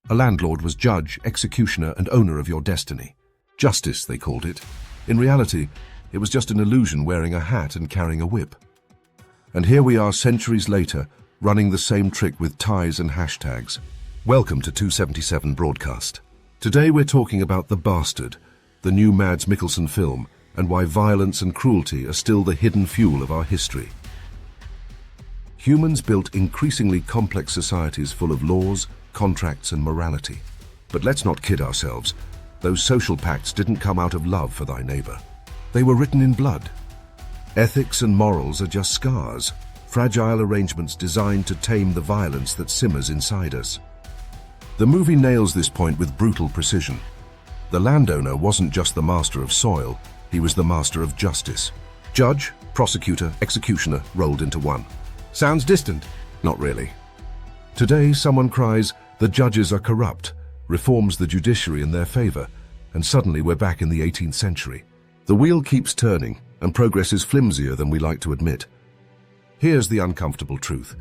A landlord was judge, executioner, and owner of your destiny. Justice, they called it. In reality, it was just an illusion wearing a hat and carrying a whip. And here we are centuries later, running the same trick with ties and hashtags. Welcome to 277 Broadcast. Today we're talking about The Bastard, the new Mads Mikkelsen film, and why violence and cruelty are still the hidden fuel of our history. Humans built increasingly complex societies full of laws, contracts, and morality. But let's not kid ourselves. Those social pacts didn't come out of love for thy neighbor. They were written in blood. Ethics and morals are just scars, fragile arrangements designed to tame the violence that simmers inside us. The movie nails this point with brutal precision. The landowner wasn't just the master of soil, he was the master of justice. Judge, prosecutor, executioner rolled into one. Sounds distant? Not really. Today, someone cries, the judges are corrupt, reforms the judiciary in their favor, and suddenly we're back in the 18th century. The wheel keeps turning, and progress is flimsier than we like to admit. Here's the uncomfortable truth.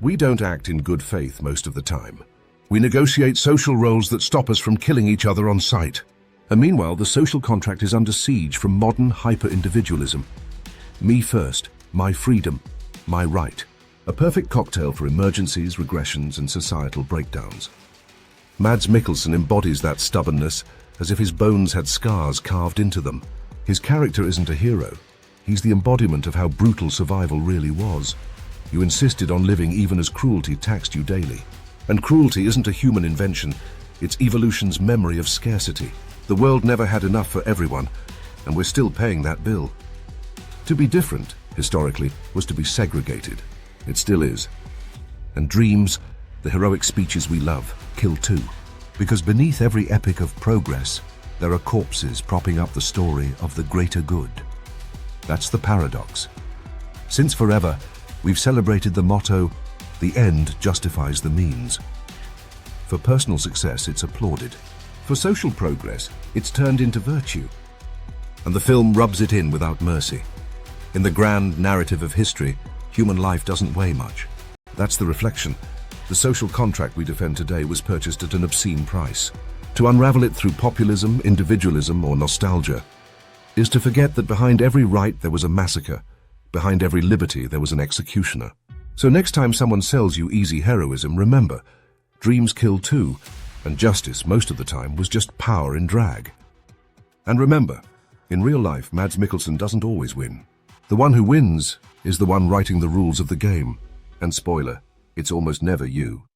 We don't act in good faith most of the time. We negotiate social roles that stop us from killing each other on sight. And meanwhile, the social contract is under siege from modern hyper-individualism. Me first, my freedom, my right. A perfect cocktail for emergencies, regressions, and societal breakdowns. Mads Mikkelsen embodies that stubbornness as if his bones had scars carved into them. His character isn't a hero. He's the embodiment of how brutal survival really was. You insisted on living even as cruelty taxed you daily. And cruelty isn't a human invention, it's evolution's memory of scarcity. The world never had enough for everyone, and we're still paying that bill. To be different, historically, was to be segregated. It still is. And dreams, the heroic speeches we love, kill too. Because beneath every epic of progress, there are corpses propping up the story of the greater good. That's the paradox. Since forever, we've celebrated the motto, the end justifies the means. For personal success, it's applauded. For social progress, it's turned into virtue. And the film rubs it in without mercy. In the grand narrative of history, human life doesn't weigh much. That's the reflection. The social contract we defend today was purchased at an obscene price. To unravel it through populism, individualism, or nostalgia is to forget that behind every right there was a massacre. Behind every liberty there was an executioner. So next time someone sells you easy heroism, remember, dreams kill too, and justice most of the time was just power in drag. And remember, in real life, Mads Mikkelsen doesn't always win. The one who wins is the one writing the rules of the game. And spoiler, it's almost never you.